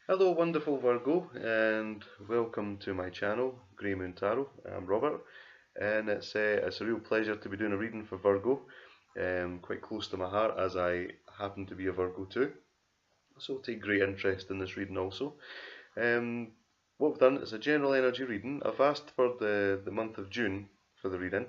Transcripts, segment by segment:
Hello wonderful Virgo, and welcome to my channel, Grey Moon Tarot. I'm Robert, and it's a real pleasure to be doing a reading for Virgo, quite close to my heart as I happen to be a Virgo too, so I'll take great interest in this reading also. Um, what I've done is a general energy reading. I've asked for the month of June for the reading.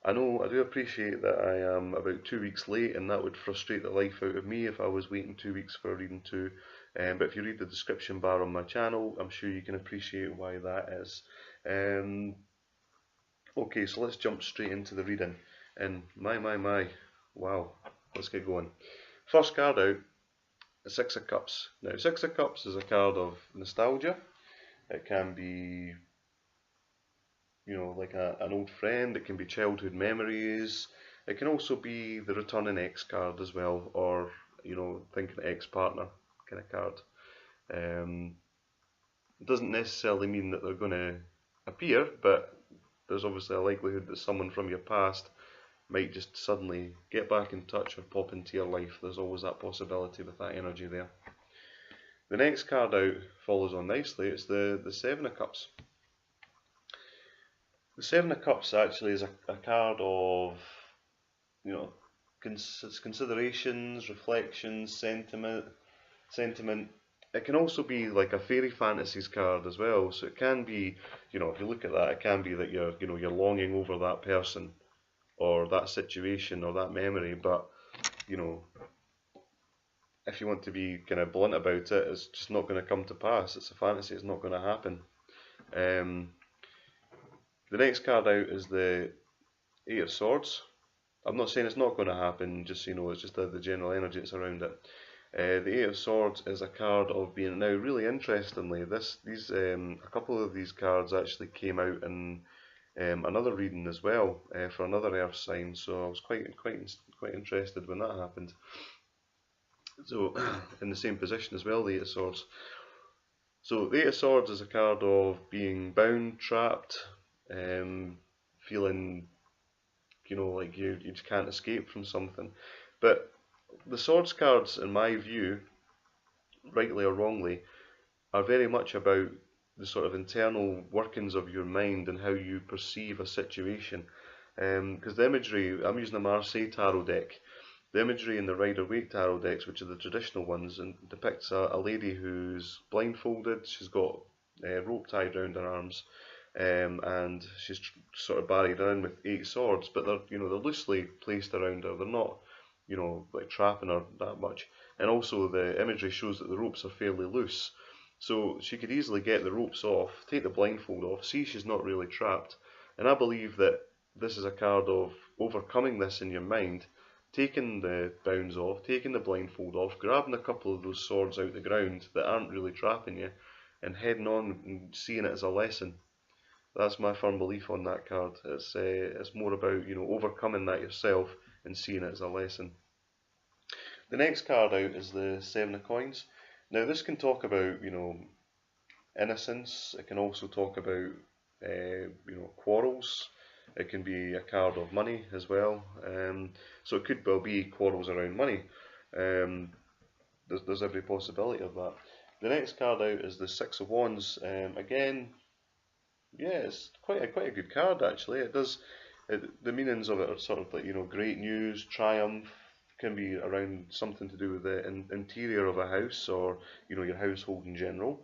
I do appreciate that I am about 2 weeks late, and that would frustrate the life out of me if I was waiting 2 weeks for a reading too. But if you read the description bar on my channel, I'm sure you can appreciate why that is. Um, okay, so let's jump straight into the reading. And my, wow, let's get going. First card out, the Six of Cups. Now, Six of Cups is a card of nostalgia. It can be, like an old friend. It can be childhood memories. It can also be the returning ex card as well, or thinking ex-partner kind of card. It doesn't necessarily mean that they're going to appear, but there's obviously a likelihood that someone from your past might just suddenly get back in touch or pop into your life. There's always that possibility with that energy there. The next card out follows on nicely. It's the Seven of Cups. The Seven of Cups actually is a card of, considerations, reflections, sentiment. It can also be like a fairy fantasies card as well. So it can be, if you look at that, it can be that you're longing over that person or that situation or that memory. But if you want to be kind of blunt about it, it's just not going to come to pass. It's a fantasy. It's not going to happen. The next card out is the Eight of Swords. I'm not saying it's not going to happen, just so you know, it's just the general energy that's around it. The Eight of Swords is a card of being, now really interestingly, a couple of these cards actually came out in another reading as well, for another earth sign, so I was quite interested when that happened. So, in the same position as well, the Eight of Swords. So, the Eight of Swords is a card of being bound, trapped, feeling like you just can't escape from something. But the swords cards, in my view, rightly or wrongly, are very much about the sort of internal workings of your mind and how you perceive a situation. Because the imagery, I'm using a Marseille tarot deck. The imagery in the Rider-Waite tarot decks, which are the traditional ones, and depicts a lady who's blindfolded. She's got rope tied around her arms. And she's sort of barried around with 8 swords, but they're loosely placed around her. They're not like trapping her that much. And also the imagery shows that the ropes are fairly loose, so she could easily get the ropes off, take the blindfold off, see she's not really trapped. And I believe that this is a card of overcoming this in your mind, taking the bounds off, taking the blindfold off, grabbing a couple of those swords out the ground that aren't really trapping you, and heading on and seeing it as a lesson. That's my firm belief on that card. It's more about overcoming that yourself and seeing it as a lesson. The next card out is the Seven of Coins. Now this can talk about innocence. It can also talk about quarrels. It can be a card of money as well. So it could well be quarrels around money. There's every possibility of that. The next card out is the Six of Wands. Again, yeah, it's quite a good card actually. The meanings of it are sort of like great news, triumph. Can be around something to do with the interior of a house or your household in general.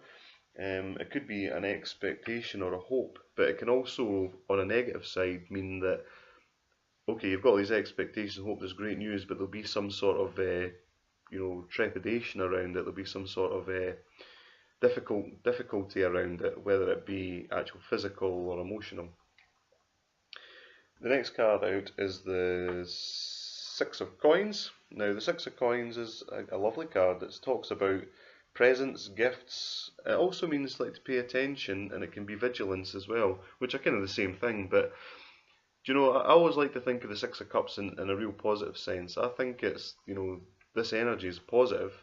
It could be an expectation or a hope, but it can also, on a negative side, mean that okay, you've got these expectations, hope, there's great news, but there'll be some sort of trepidation around it. There'll be some sort of difficulty around it, whether it be actual physical or emotional. The next card out is the Six of Coins. Now the Six of Coins is a lovely card that talks about presents, gifts. It also means like to pay attention, and it can be vigilance as well, which are kind of the same thing. But I always like to think of the Six of Cups in a real positive sense. I think it's this energy is positive,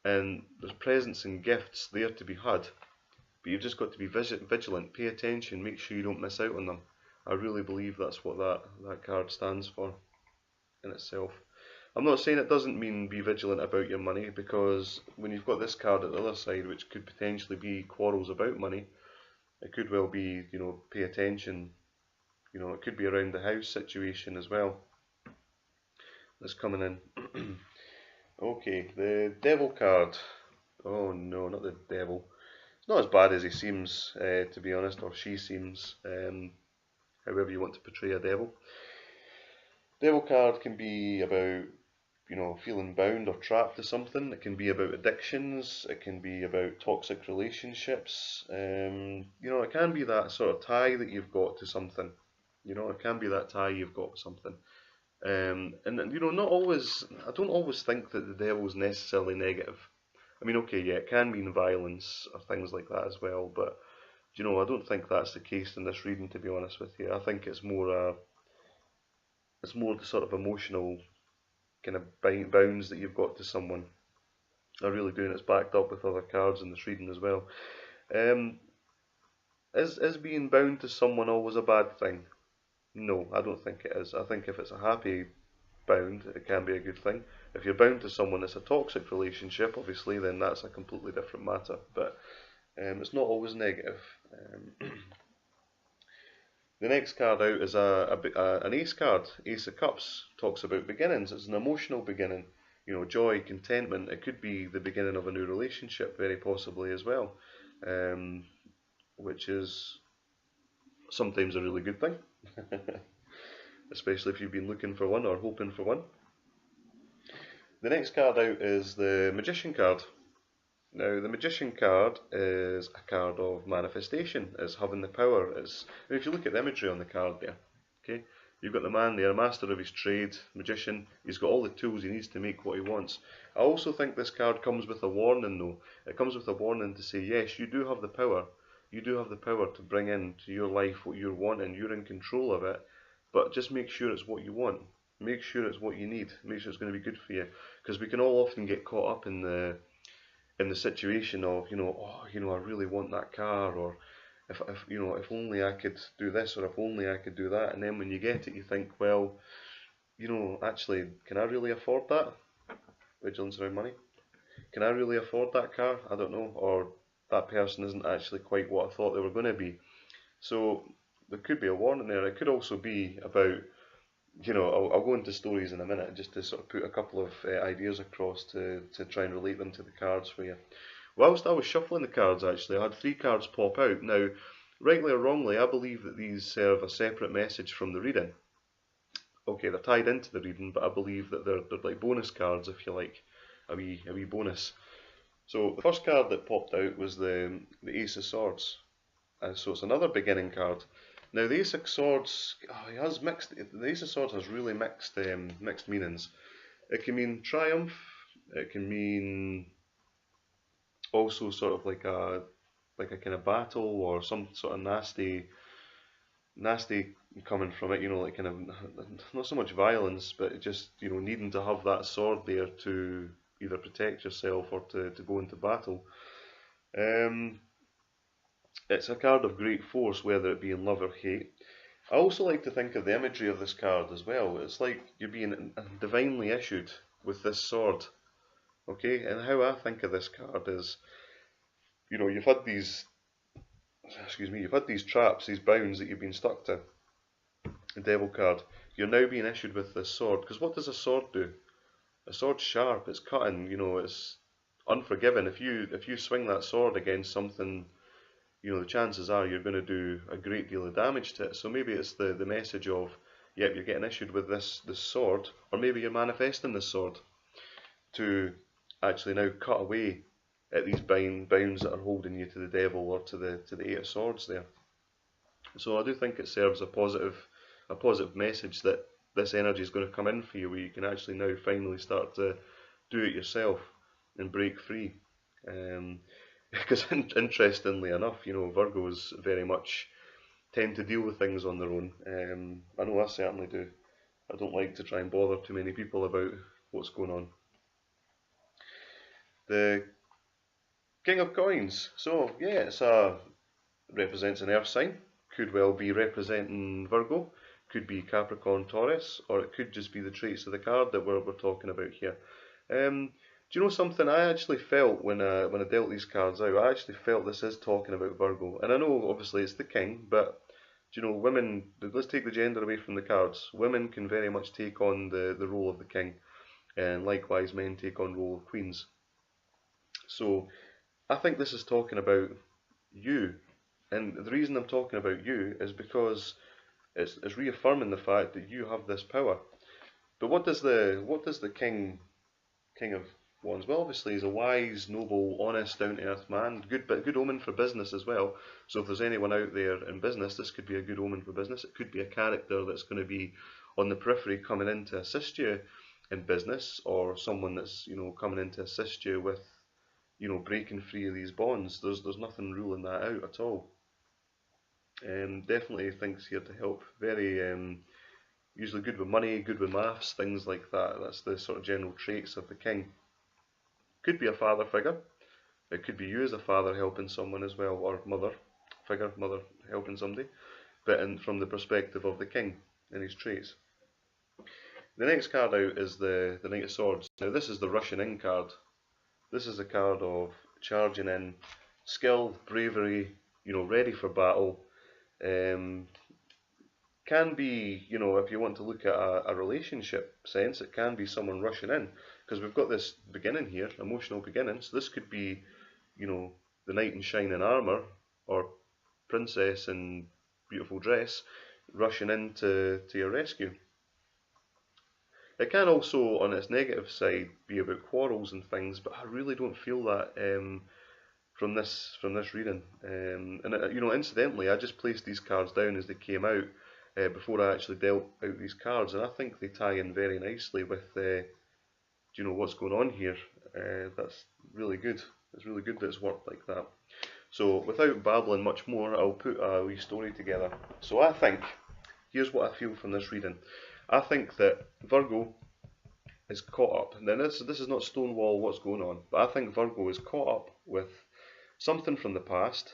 and there's presents and gifts there to be had, but you've just got to be vigilant, pay attention, make sure you don't miss out on them. I really believe that's what that card stands for in itself. I'm not saying it doesn't mean be vigilant about your money, because when you've got this card at the other side, which could potentially be quarrels about money, it could well be, you know, pay attention. You know, it could be around the house situation as well that's coming in. Okay, the devil card. Oh no, not the devil. It's not as bad as he seems, to be honest, or she seems, however you want to portray a devil. Devil card can be about, you know, feeling bound or trapped to something. It can be about addictions. It can be about toxic relationships. You know, it can be that sort of tie that you've got to something. You know, it can be that tie you've got to something. And you know, not always. I don't always think that the devil's necessarily negative. I mean, okay, yeah, it can mean violence or things like that as well. But you know, I don't think that's the case in this reading. To be honest with you, I think it's more the sort of emotional kind of bounds that you've got to someone. I really do, and it's backed up with other cards in this reading as well. Um, is being bound to someone always a bad thing? No, I don't think it is. I think if it's a happy bound, it can be a good thing. If you're bound to someone that's a toxic relationship, obviously, then that's a completely different matter. But it's not always negative. The next card out is an ace card. Ace of Cups talks about beginnings. It's an emotional beginning. You know, joy, contentment. It could be the beginning of a new relationship, very possibly as well, which is sometimes a really good thing, especially if you've been looking for one or hoping for one. The next card out is the Magician card. Now, the Magician card is a card of manifestation, is having the power. If you look at the imagery on the card there, okay, you've got the man there, a master of his trade, magician. He's got all the tools he needs to make what he wants. I also think this card comes with a warning, though. It comes with a warning to say, yes, you do have the power. You do have the power to bring into your life what you're wanting. You're in control of it, but just make sure it's what you want. Make sure it's what you need. Make sure it's going to be good for you, because we can all often get caught up in the situation of, you know, oh, you know, I really want that car, or if you know, if only I could do this, or if only I could do that, and then when you get it, you think, well, you know, actually, can I really afford that? Vigilance around money. Can I really afford that car? I don't know, or that person isn't actually quite what I thought they were going to be. So there could be a warning there. It could also be about, you know, I'll go into stories in a minute just to sort of put a couple of ideas across to try and relate them to the cards for you. Whilst I was shuffling the cards, actually, I had 3 cards pop out. Now, rightly or wrongly, I believe that these serve a separate message from the reading. Okay, they're tied into the reading, but I believe that they're like bonus cards, if you like, a wee bonus. So the first card that popped out was the Ace of Swords. So it's another beginning card. Now the Ace of Swords, the Ace of Swords has really mixed meanings. It can mean triumph. It can mean also sort of like a kind of battle, or some sort of nasty coming from it. You know, like kind of not so much violence, but just, you know, needing to have that sword there to either protect yourself or to go into battle. It's a card of great force, whether it be in love or hate. I also like to think of the imagery of this card as well. It's like you're being divinely issued with this sword. Okay, and how I think of this card is, you know, you've had these traps, these bounds that you've been stuck to. The Devil card. You're now being issued with this sword, because what does a sword do? A sword's sharp, it's cutting, you know, it's unforgiving. If you swing that sword against something, you know, the chances are you're going to do a great deal of damage to it. So maybe it's the message of, yep, you're getting issued with this sword, or maybe you're manifesting this sword to actually now cut away at these bounds that are holding you to the devil or to the Eight of Swords there. So I do think it serves a positive message that this energy is going to come in for you, where you can actually now finally start to do it yourself and break free. Because interestingly enough, you know, Virgos very much tend to deal with things on their own. I know I certainly do. I don't like to try and bother too many people about what's going on. The King of Coins. So yeah, represents an earth sign. Could well be representing Virgo. could be Capricorn, Taurus, or it could just be the traits of the card that we're talking about here. Do you know something? I actually felt when I dealt these cards out, I actually felt this is talking about Virgo. And I know obviously it's the king, but do you know, women, let's take the gender away from the cards. Women can very much take on the role of the king, and likewise men take on the role of queens. So I think this is talking about you. And the reason I'm talking about you is because it's reaffirming the fact that you have this power. But what does the king of wands? Well, obviously he's a wise, noble, honest, down-to-earth man. Good omen for business as well. So if there's anyone out there in business, this could be a good omen for business. It could be a character that's going to be on the periphery coming in to assist you in business, or someone that's coming in to assist you with breaking free of these bonds. There's nothing ruling that out at all. Definitely things here to help. Very usually good with money, good with maths, things like that. That's the sort of general traits of the king. Could be a father figure. It could be you as a father helping someone as well, or mother figure, mother helping somebody. But from the perspective of the king and his traits. The next card out is the Knight of Swords. Now this is the rushing in card. This is a card of charging in, skill, bravery, ready for battle. Can be, if you want to look at a relationship sense, it can be someone rushing in, because we've got this beginning here, emotional beginning. So this could be, the knight in shining armour, or princess in beautiful dress, rushing in to your rescue. It can also, on its negative side, be about quarrels and things, but I really don't feel that from this reading. And incidentally, I just placed these cards down as they came out before I actually dealt out these cards, and I think they tie in very nicely with what's going on here. That's really good. It's really good that it's worked like that. So without babbling much more, I'll put a wee story together. So I think, here's what I feel from this reading. I think that Virgo is caught up. Now this is not Stonewall what's going on, but I think Virgo is caught up with something from the past.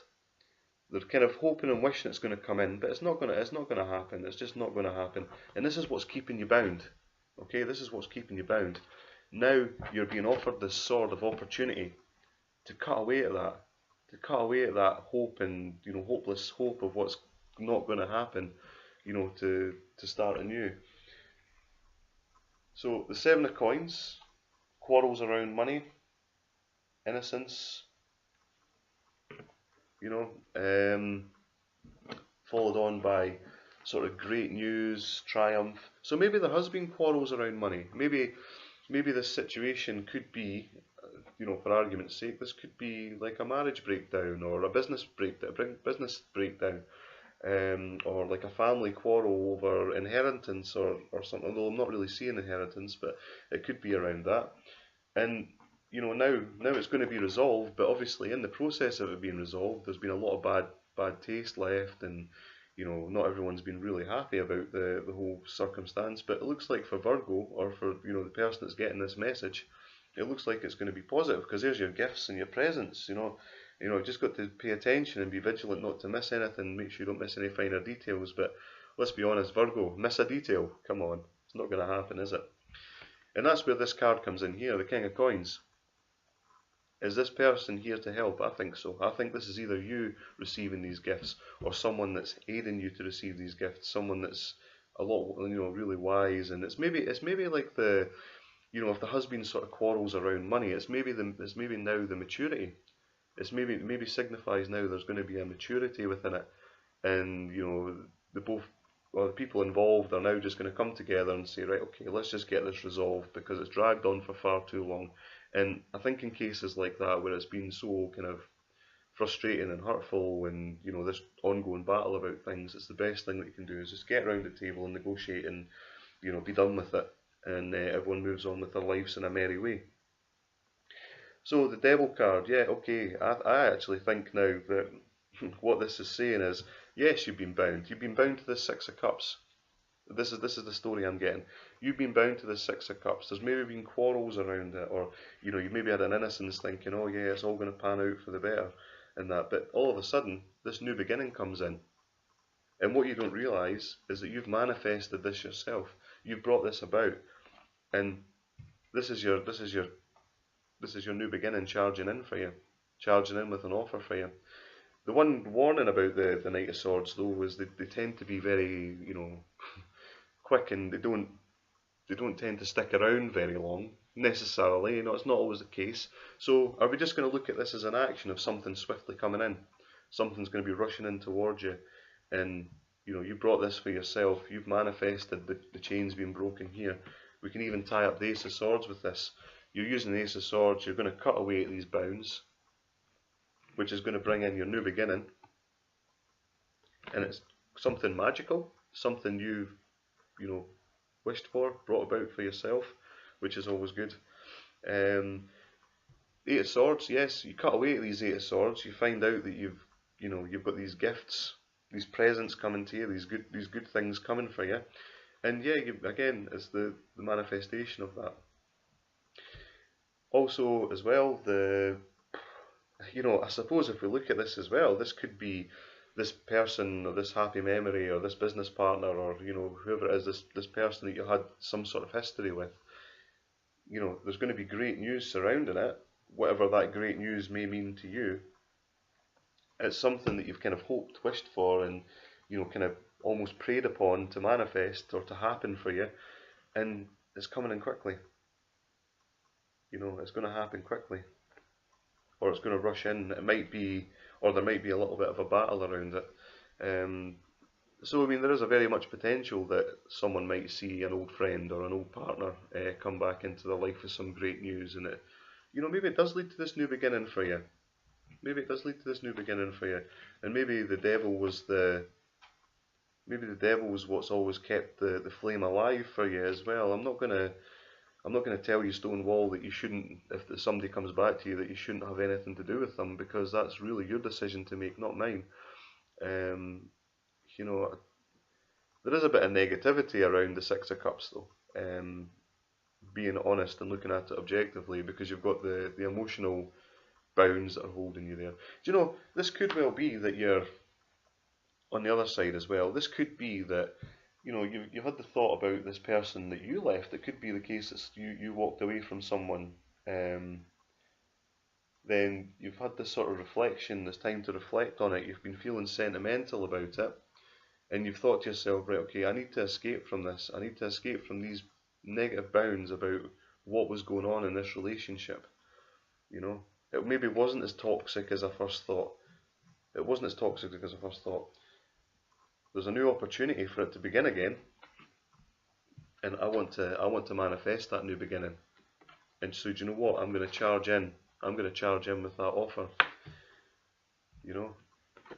They're kind of hoping and wishing it's going to come in, but it's not going to happen. It's just not going to happen. And this is what's keeping you bound. Okay, this is what's keeping you bound. Now you're being offered this sword of opportunity to cut away at that, hope and hopeless hope of what's not going to happen, to start anew. So the Seven of Coins, quarrels around money, innocence, followed on by sort of great news, triumph. So maybe there has been quarrels around money. Maybe this situation could be, for argument's sake, this could be like a marriage breakdown or a business breakdown, or like a family quarrel over inheritance or something. Although I'm not really seeing inheritance, but it could be around that. And now it's going to be resolved, but obviously in the process of it being resolved, there's been a lot of bad taste left, and not everyone's been really happy about the whole circumstance. But it looks like for Virgo, or for the person that's getting this message, it looks like it's going to be positive, because there's your gifts and your presents. Just got to pay attention and be vigilant not to miss anything, make sure you don't miss any finer details. But let's be honest, Virgo, miss a detail, come on, it's not going to happen, is it? And that's where this card comes in here, the King of Coins. Is this person here to help? I think so. I think this is either you receiving these gifts, or someone that's aiding you to receive these gifts, someone that's a lot, really wise. And it's maybe like the, if there has been sort of quarrels around money, it's maybe now the maturity. It's maybe signifies now there's going to be a maturity within it, and the people involved are now just going to come together and say, right, okay, let's just get this resolved, because it's dragged on for far too long. And I think in cases like that, where it's been so kind of frustrating and hurtful, and this ongoing battle about things, it's the best thing that you can do is just get around the table and negotiate, and be done with it, and everyone moves on with their lives in a merry way. So the Devil card, yeah, okay, I actually think now that what this is saying is, yes, you've been bound. You've been bound to the Six of Cups. This is the story I'm getting. You've been bound to the Six of Cups. There's maybe been quarrels around it, or you maybe had an innocence thinking, oh yeah, it's all going to pan out for the better, and that. But all of a sudden, this new beginning comes in, And what you don't realise is that you've manifested this yourself. You've brought this about, and this is your new beginning charging in for you, charging in with an offer for you. The one warning about the Knight of Swords though is they tend to be very, quick, and they don't tend to stick around very long necessarily. It's not always the case. So are we just going to look at this as an action of something swiftly coming in? Something's going to be rushing in towards you, and you brought this for yourself. You've manifested the chains being broken here. We can even tie up the Ace of Swords with this. You're using the Ace of Swords. You're going to cut away at these bounds, which is going to bring in your new beginning, and it's something magical, something you've wished for, brought about for yourself, which is always good. Eight of Swords, yes, you cut away at these Eight of Swords. You find out that you've got these gifts, these presents coming to you, these good things coming for you, and yeah, again, it's the manifestation of that. Also, as well, I suppose if we look at this as well, this could be this person or this happy memory or this business partner or whoever it is, this person that you had some sort of history with. There's going to be great news surrounding it, whatever that great news may mean to you. It's something that you've kind of hoped, wished for, and kind of almost prayed upon to manifest or to happen for you, and it's coming in quickly. It's going to happen quickly, or it's going to rush in. It might be, or there might be a little bit of a battle around it. So there is a very much potential that someone might see an old friend or an old partner come back into their life with some great news, and maybe it does lead to this new beginning for you. Maybe it does lead to this new beginning for you, and maybe the devil was what's always kept the flame alive for you as well. I'm not gonna tell you Stonewall that you shouldn't, if somebody comes back to you, that you shouldn't have anything to do with them, because that's really your decision to make, not mine. There is a bit of negativity around the Six of Cups though, being honest and looking at it objectively, because you've got the emotional bounds that are holding you there. This could well be that you're on the other side as well. This could be that you've had the thought about this person that you left. It could be the case that you walked away from someone, then you've had this sort of reflection, this time to reflect on it. You've been feeling sentimental about it, and you've thought to yourself, right, okay, I need to escape from this. I need to escape from these negative bounds about what was going on in this relationship. It maybe wasn't as toxic as I first thought. It wasn't as toxic as I first thought. There's a new opportunity for it to begin again, and I want to manifest that new beginning. And so, do you know what? I'm going to charge in. I'm going to charge in with that offer.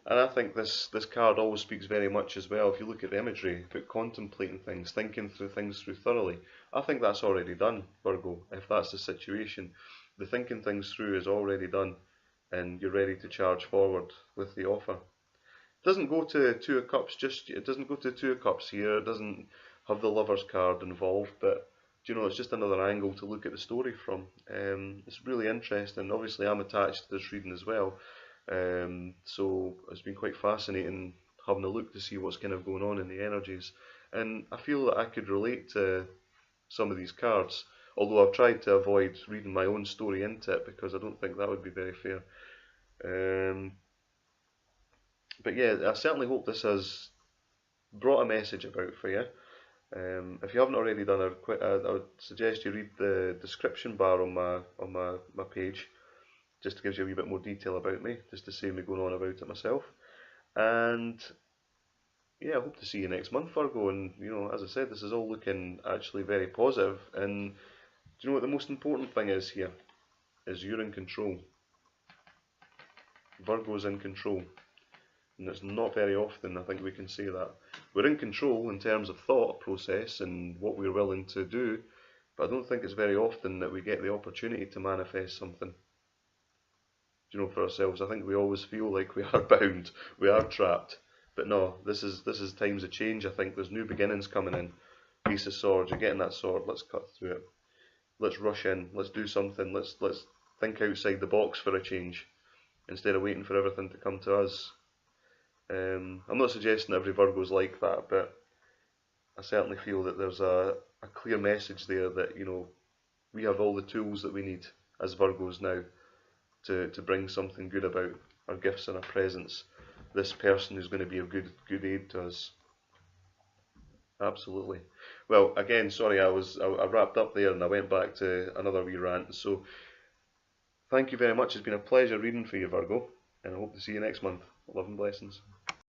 And I think this card always speaks very much as well. If you look at the imagery, about contemplating things, thinking through things thoroughly, I think that's already done, Virgo. If that's the situation, the thinking things through is already done, and you're ready to charge forward with the offer. It doesn't go to Two of Cups it doesn't go to Two of Cups here. It doesn't have the Lover's card involved, but it's just another angle to look at the story from. It's really interesting. Obviously, I'm attached to this reading as well, so it's been quite fascinating having a look to see what's kind of going on in the energies, and I feel that I could relate to some of these cards, although I've tried to avoid reading my own story into it because I don't think that would be very fair. But yeah, I certainly hope this has brought a message about for you. If you haven't already done it, I would suggest you read the description bar on my page. Just gives you a wee bit more detail about me, just to save me going on about it myself. And yeah, I hope to see you next month, Virgo. And as I said, this is all looking actually very positive. And do you know what the most important thing is here? Is you're in control. Virgo's in control. And it's not very often, I think we can say that. We're in control in terms of thought process and what we're willing to do, but I don't think it's very often that we get the opportunity to manifest something. For ourselves. I think we always feel like we are bound, we are trapped. But no, this is times of change. I think there's new beginnings coming in. Ace of Swords, you're getting that sword. Let's cut through it. Let's rush in. Let's do something. Let's think outside the box for a change, instead of waiting for everything to come to us. I'm not suggesting every Virgo's like that, but I certainly feel that there's a clear message there that, we have all the tools that we need as Virgos now to bring something good about, our gifts and our presence. This person who's going to be of good aid to us. Absolutely. Well, again, sorry, I wrapped up there and I went back to another wee rant. So thank you very much. It's been a pleasure reading for you, Virgo, and I hope to see you next month. Love and blessings.